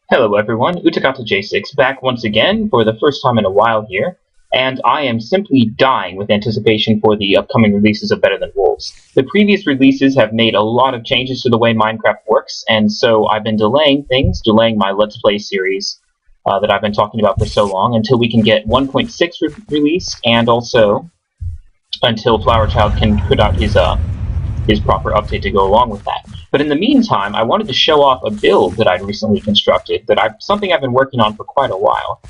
Hello everyone, Utakata J6 back once again for the first time in a while here, and I am simply dying with anticipation for the upcoming releases of Better Than Wolves. The previous releases have made a lot of changes to the way Minecraft works, and so I've been delaying my Let's Play series that I've been talking about for so long until we can get 1.6 released, and also until Flower Child can put out his proper update to go along with that. But in the meantime, I wanted to show off a build that I'd recently constructed, something I've been working on for quite a while.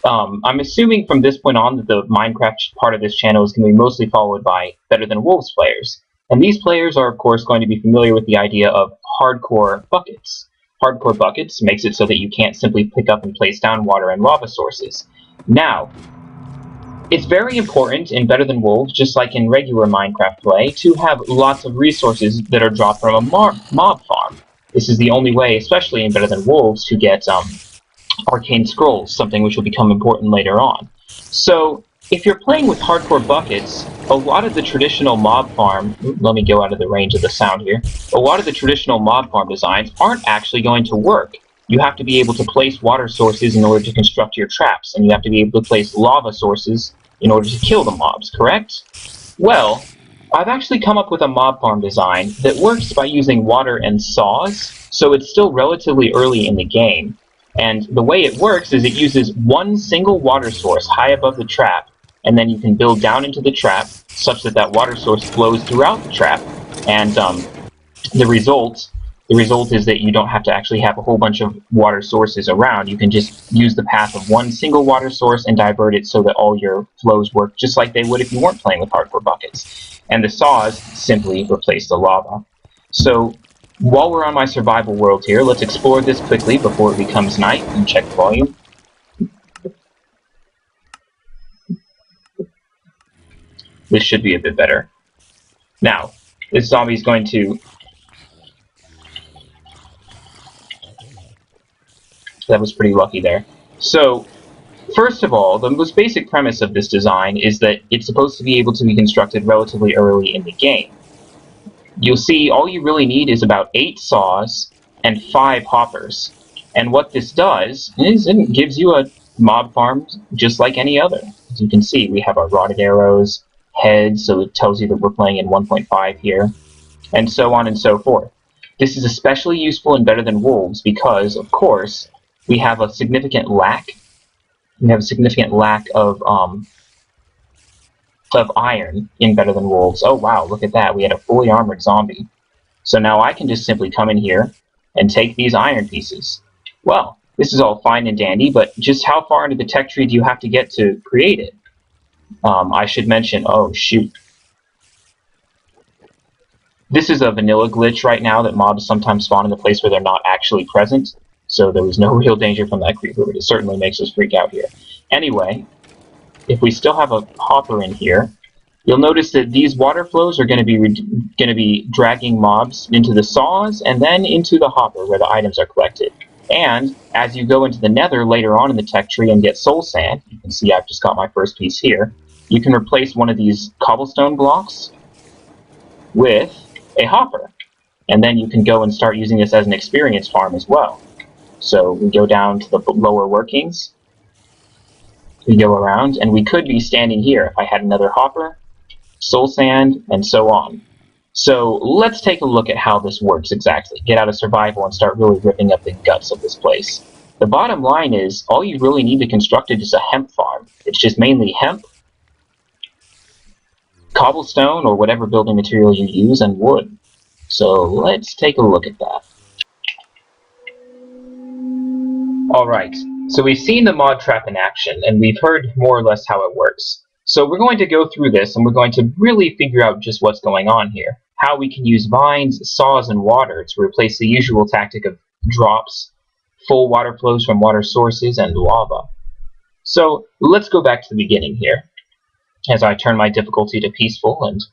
I'm assuming from this point on that the Minecraft part of this channel is going to be mostly followed by Better Than Wolves players. And these players are, of course, going to be familiar with the idea of hardcore buckets. Hardcore buckets makes it so that you can't simply pick up and place down water and lava sources. Now, it's very important in Better Than Wolves, just like in regular Minecraft play, to have lots of resources that are dropped from a mob farm. This is the only way, especially in Better Than Wolves, to get arcane scrolls, something which will become important later on. So, if you're playing with hardcore buckets, a lot of the traditional mob farm, let me go out of the range of the sound here, a lot of the traditional mob farm designs aren't actually going to work. You have to be able to place water sources in order to construct your traps, and you have to be able to place lava sources in order to kill the mobs, correct? Well, I've actually come up with a mob farm design that works by using water and saws, so it's still relatively early in the game. And the way it works is it uses one single water source high above the trap, and then you can build down into the trap such that that water source flows throughout the trap, and the result is that you don't have to actually have a whole bunch of water sources around. You can just use the path of one single water source and divert it so that all your flows work just like they would if you weren't playing with hardcore buckets. And the saws simply replace the lava. So, while we're on my survival world here, let's explore this quickly before it becomes night and check the volume. This should be a bit better. Now, this zombie's going to... That was pretty lucky there. So, first of all, the most basic premise of this design is that it's supposed to be able to be constructed relatively early in the game. You'll see all you really need is about 8 saws and 5 hoppers. And what this does is it gives you a mob farm just like any other. As you can see, we have our rotted arrows, heads, so it tells you that we're playing in 1.5 here, and so on and so forth. This is especially useful in Better Than Wolves because, of course, we have a significant lack. We have a significant lack of iron in Better Than Wolves. Oh wow, look at that. We had a fully armored zombie. So now I can just simply come in here and take these iron pieces. Well, this is all fine and dandy, but just how far into the tech tree do you have to get to create it? I should mention, oh shoot. This is a vanilla glitch right now that mobs sometimes spawn in a place where they're not actually present. So there was no real danger from that creeper, but it certainly makes us freak out here. Anyway, if we still have a hopper in here, you'll notice that these water flows are going to be dragging mobs into the saws and then into the hopper where the items are collected. And as you go into the nether later on in the tech tree and get soul sand, you can see I've just got my first piece here, you can replace one of these cobblestone blocks with a hopper. And then you can go and start using this as an experience farm as well. So we go down to the lower workings, we go around, and we could be standing here if I had another hopper, soul sand, and so on. So let's take a look at how this works exactly. Get out of survival and start really ripping up the guts of this place. The bottom line is, all you really need to construct it is a hemp farm. It's just mainly hemp, cobblestone, or whatever building material you use, and wood. So let's take a look at that. Alright, so we've seen the mod trap in action, and we've heard more or less how it works. So we're going to go through this, and we're going to really figure out just what's going on here. How we can use vines, saws, and water to replace the usual tactic of drops, full water flows from water sources, and lava. So let's go back to the beginning here, as I turn my difficulty to peaceful and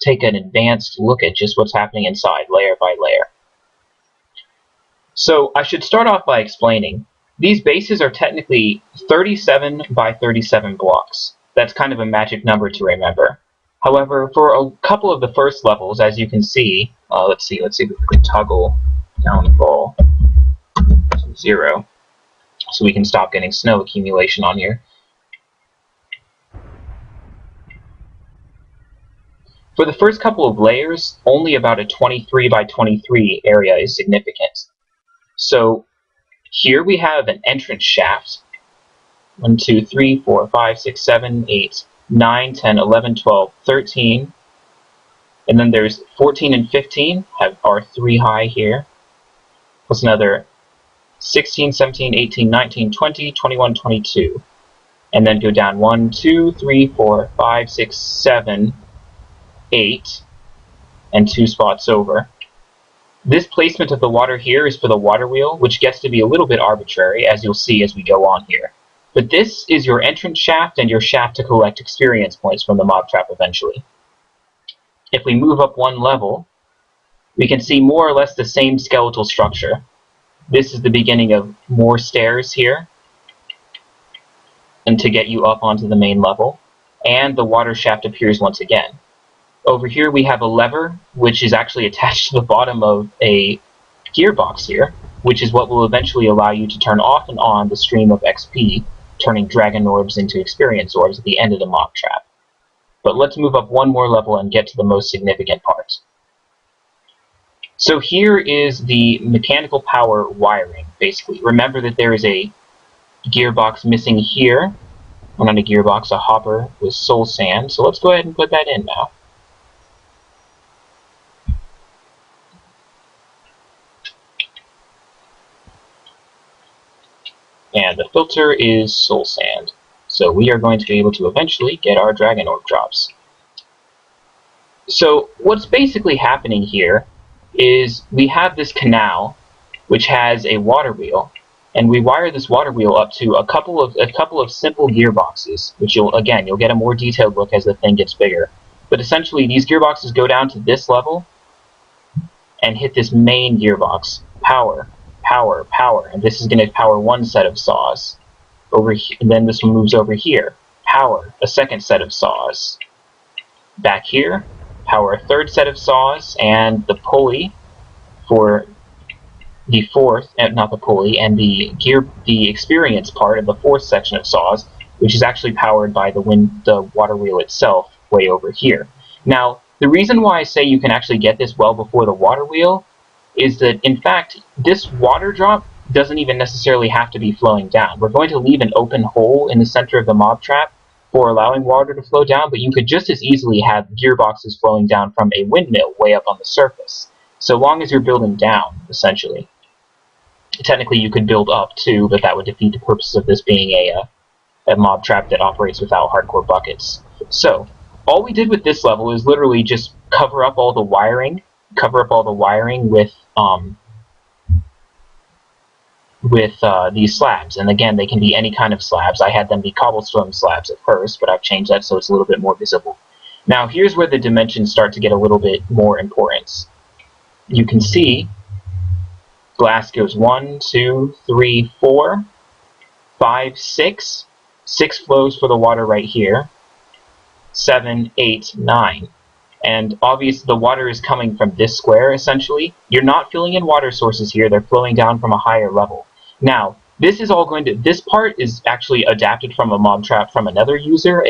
take an advanced look at just what's happening inside, layer by layer. So I should start off by explaining, these bases are technically 37 by 37 blocks. That's kind of a magic number to remember. However, for a couple of the first levels, as you can see, let's see if we can toggle down the ball. 0, so we can stop getting snow accumulation on here. For the first couple of layers, only about a 23 by 23 area is significant. So here we have an entrance shaft. 1, 2, 3, 4, 5, 6, 7, 8, 9, 10, 11, 12, 13. And then there's 14 and 15 are 3 high here. Plus another 16, 17, 18, 19, 20, 21, 22. And then go down 1, 2, 3, 4, 5, 6, 7, 8, and 2 spots over. This placement of the water here is for the water wheel, which gets to be a little bit arbitrary, as you'll see as we go on here. But this is your entrance shaft and your shaft to collect experience points from the mob trap eventually. If we move up one level, we can see more or less the same skeletal structure. This is the beginning of more stairs here, and to get you up onto the main level, and the water shaft appears once again. Over here we have a lever, which is actually attached to the bottom of a gearbox here, which is what will eventually allow you to turn off and on the stream of XP, turning dragon orbs into experience orbs at the end of the mob trap. But let's move up one more level and get to the most significant part. So here is the mechanical power wiring, basically. Remember that there is a gearbox missing here. Well, not a gearbox, a hopper with soul sand. So let's go ahead and put that in now. And the filter is soul sand. So we are going to be able to eventually get our dragon orb drops. So what's basically happening here is we have this canal which has a water wheel, and we wire this water wheel up to a couple of simple gearboxes, which you'll get a more detailed look as the thing gets bigger. But essentially these gearboxes go down to this level and hit this main gearbox. Power, power, power, and this is going to power one set of saws. And then this one moves over here. Power a second set of saws. Back here, power a third set of saws, and the pulley for the fourth, not the pulley, and the experience part of the fourth section of saws, which is actually powered by the water wheel itself way over here. Now, the reason why I say you can actually get this well before the water wheel is that, in fact, this water drop doesn't even necessarily have to be flowing down. We're going to leave an open hole in the center of the mob trap for allowing water to flow down, but you could just as easily have gearboxes flowing down from a windmill way up on the surface, so long as you're building down, essentially. Technically, you could build up too, but that would defeat the purpose of this being a mob trap that operates without hardcore buckets. So, all we did with this level is literally just cover up all the wiring with these slabs. And again, they can be any kind of slabs. I had them be cobblestone slabs at first, but I've changed that so it's a little bit more visible. Now here's where the dimensions start to get a little bit more importance. You can see glass goes 1, 2, 3, 4, 5, 6. 6 flows for the water right here. 7, 8, 9. And obviously the water is coming from this square, essentially. You're not filling in water sources here, they're flowing down from a higher level. Now, this part is actually adapted from a mob trap from another user,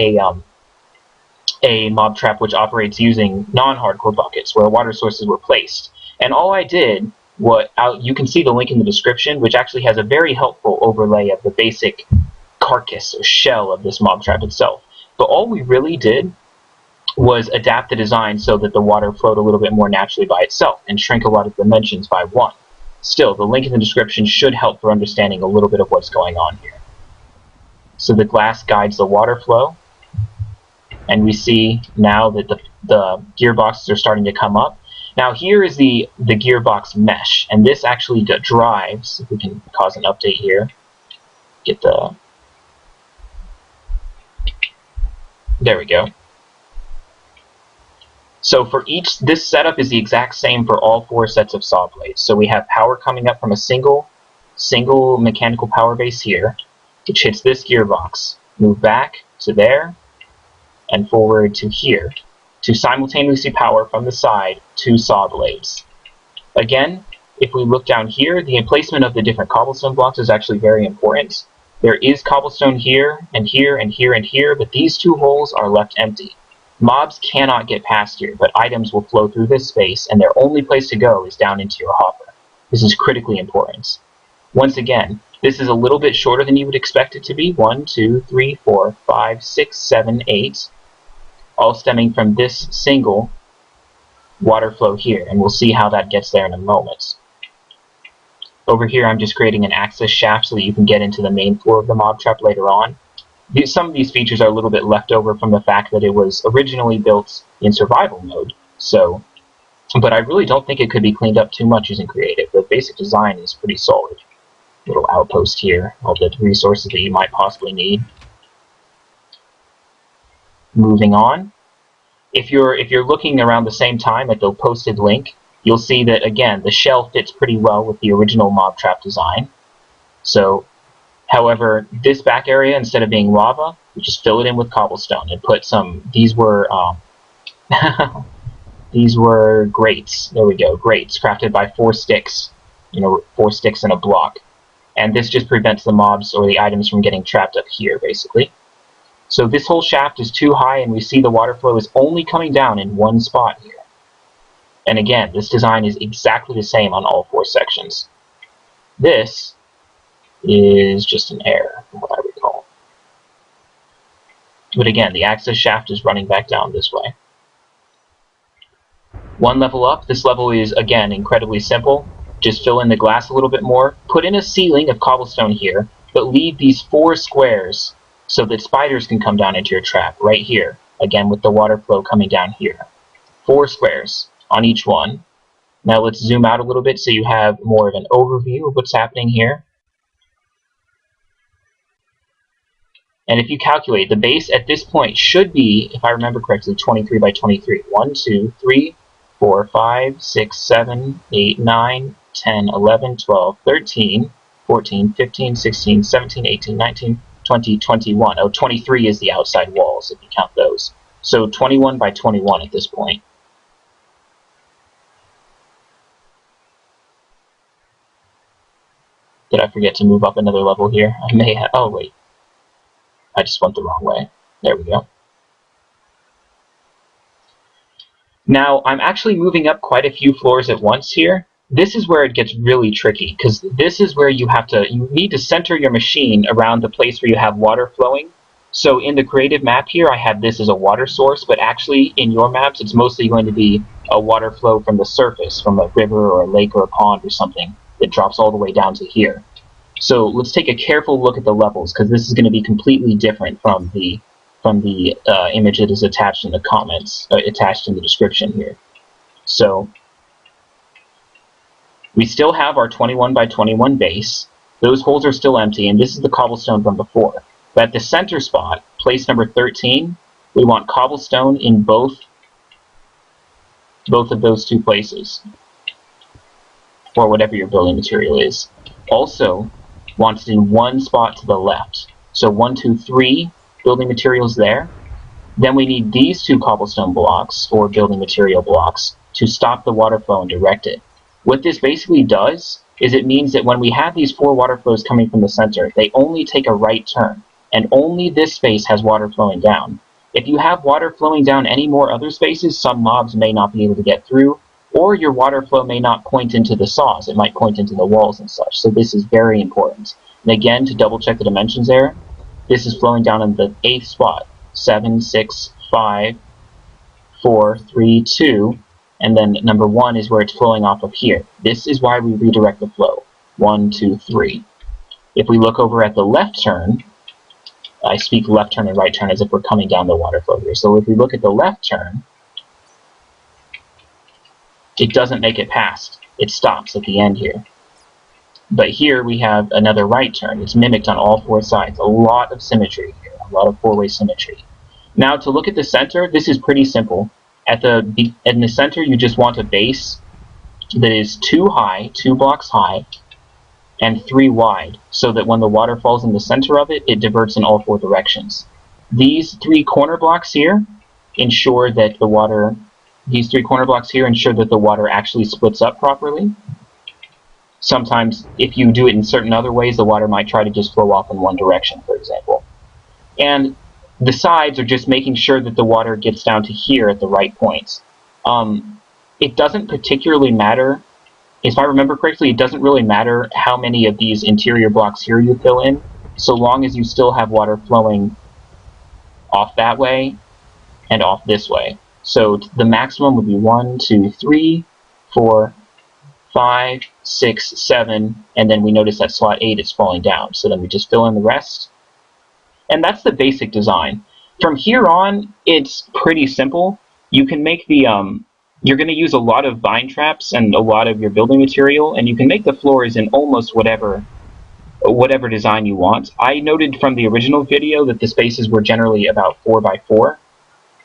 a mob trap which operates using non-hardcore buckets, where water sources were placed. And all I did, you can see the link in the description, which actually has a very helpful overlay of the basic carcass or shell of this mob trap itself. But all we really did was adapt the design so that the water flowed a little bit more naturally by itself and shrink a lot of dimensions by 1. Still, the link in the description should help for understanding a little bit of what's going on here. So the glass guides the water flow, and we see now that the gearboxes are starting to come up. Now here is the gearbox mesh, and this actually drives, if we can cause an update here, there we go. So for this setup is the exact same for all 4 sets of saw blades. So we have power coming up from a single mechanical power base here, which hits this gearbox, move back to there, and forward to here, to simultaneously power from the side 2 saw blades. Again, if we look down here, the placement of the different cobblestone blocks is actually very important. There is cobblestone here, and here, and here, and here, but these two holes are left empty. Mobs cannot get past here, but items will flow through this space, and their only place to go is down into your hopper. This is critically important. Once again, this is a little bit shorter than you would expect it to be. 1, 2, 3, 4, 5, 6, 7, 8, all stemming from this single water flow here, and we'll see how that gets there in a moment. Over here, I'm just creating an access shaft so that you can get into the main floor of the mob trap later on. Some of these features are a little bit left over from the fact that it was originally built in survival mode, but I really don't think it could be cleaned up too much using creative. The basic design is pretty solid. Little outpost here, all the resources that you might possibly need. Moving on. If you're looking around the same time at the posted link, you'll see that, again, the shell fits pretty well with the original mob trap design. So, however, this back area, instead of being lava, we just fill it in with cobblestone and put some, these were these were grates. There we go, grates, crafted by 4 sticks. 4 sticks in a block. And this just prevents the mobs or the items from getting trapped up here, basically. So this whole shaft is too high, and we see the water flow is only coming down in one spot here. And again, this design is exactly the same on all 4 sections. This is just an error, from what I recall. But again, the access shaft is running back down this way. One level up, this level is, again, incredibly simple. Just fill in the glass a little bit more, put in a ceiling of cobblestone here, but leave these 4 squares so that spiders can come down into your trap, right here, again with the water flow coming down here. 4 squares on each one. Now let's zoom out a little bit so you have more of an overview of what's happening here. And if you calculate, the base at this point should be, if I remember correctly, 23 by 23. 1, 2, 3, 4, 5, 6, 7, 8, 9, 10, 11, 12, 13, 14, 15, 16, 17, 18, 19, 20, 21. Oh, 23 is the outside walls, if you count those. So 21 by 21 at this point. Did I forget to move up another level here? I may have. Oh, wait. I just went the wrong way. There we go. Now, I'm actually moving up quite a few floors at once here. This is where it gets really tricky, because this is where you need to center your machine around the place where you have water flowing. So in the creative map here, I have this as a water source, but actually in your maps, it's mostly going to be a water flow from the surface, from a river or a lake or a pond or something that drops all the way down to here. So let's take a careful look at the levels, because this is going to be completely different from the image that is attached in the comments, attached in the description here. So we still have our 21 by 21 base. Those holes are still empty, and this is the cobblestone from before. But at the center spot, place number 13, we want cobblestone in both of those 2 places, or whatever your building material is. Also, want it in one spot to the left. So 1, 2, 3 building materials there. Then we need these 2 cobblestone blocks, or building material blocks, to stop the water flow and direct it. What this basically does is it means that when we have these 4 water flows coming from the center, they only take a right turn, and only this space has water flowing down. If you have water flowing down any more other spaces, some mobs may not be able to get through, or your water flow may not point into the saws. It might point into the walls and such. So this is very important. And again, to double check the dimensions there, this is flowing down in the 8th spot. 7, 6, 5, 4, 3, 2, and then number 1 is where it's flowing off of here. This is why we redirect the flow. 1, 2, 3. If we look over at the left turn, I speak left turn and right turn as if we're coming down the water flow here. So if we look at the left turn, it doesn't make it past. It stops at the end here. But here we have another right turn. It's mimicked on all 4 sides. A lot of symmetry here, a lot of 4-way symmetry. Now to look at the center, this is pretty simple. In the center, you just want a base that is 2 high, 2 blocks high, and 3 wide, so that when the water falls in the center of it, it diverts in all 4 directions. These 3 corner blocks here ensure that the water actually splits up properly. Sometimes, if you do it in certain other ways, the water might try to just flow off in one direction, for example. And the sides are just making sure that the water gets down to here at the right points. It doesn't particularly matter, if I remember correctly, it doesn't really matter how many of these interior blocks here you fill in, so long as you still have water flowing off that way and off this way. So the maximum would be 1, 2, 3, 4, 5, 6, 7, and then we notice that slot 8 is falling down. So then we just fill in the rest. And that's the basic design. From here on, it's pretty simple. You can make the, you're going to use a lot of vine traps and a lot of your building material, and you can make the floors in almost whatever design you want. I noted from the original video that the spaces were generally about 4 by 4.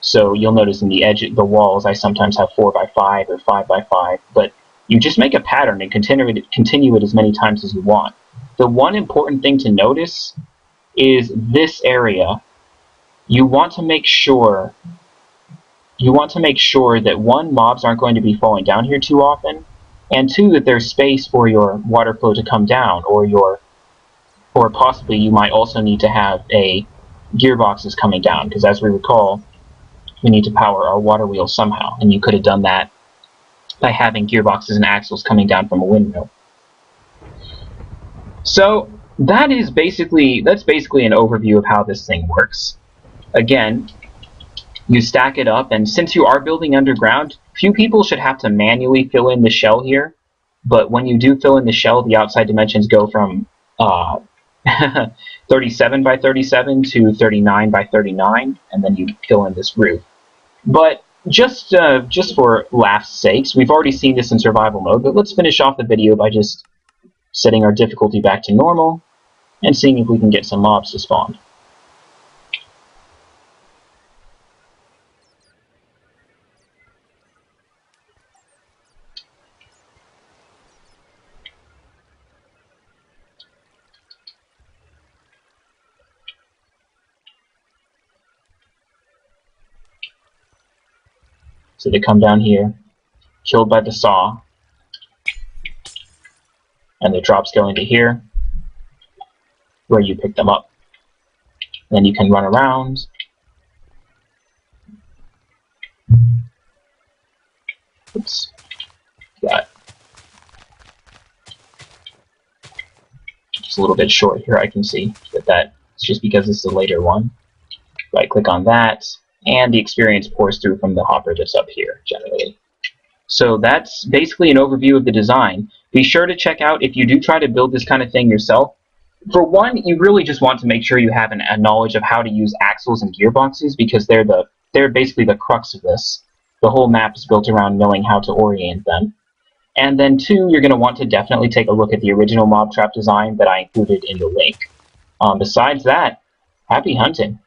So you'll notice in the edge, the walls, I sometimes have 4 by 5 or 5 by 5, but you just make a pattern and continue it as many times as you want. The one important thing to notice is this area. You want to make sure that one, mobs aren't going to be falling down here too often, and two, that there's space for your water flow to come down, or possibly you might also need to have a gearboxes coming down, because as we recall, we need to power our water wheel somehow, and you could have done that by having gearboxes and axles coming down from a windmill. So that's basically an overview of how this thing works. Again, you stack it up, and since you are building underground, few people should have to manually fill in the shell here, but when you do fill in the shell, the outside dimensions go from 37 by 37 to 39 by 39, and then you fill in this roof. But just for laughs' sakes, we've already seen this in survival mode, but let's finish off the video by just setting our difficulty back to normal and seeing if we can get some mobs to spawn. So they come down here, killed by the saw, and the drops go into here, where you pick them up. Then you can run around. Oops. Got just a little bit short here, I can see, but that's just because it's the later one. Right click on that, and the experience pours through from the hopper that's up here, generally. So that's basically an overview of the design. Be sure to check out, if you do try to build this kind of thing yourself, for one, you really just want to make sure you have a knowledge of how to use axles and gearboxes, because they're basically the crux of this. The whole map is built around knowing how to orient them. And then two, you're going to want to definitely take a look at the original mob trap design that I included in the link. Besides that, happy hunting.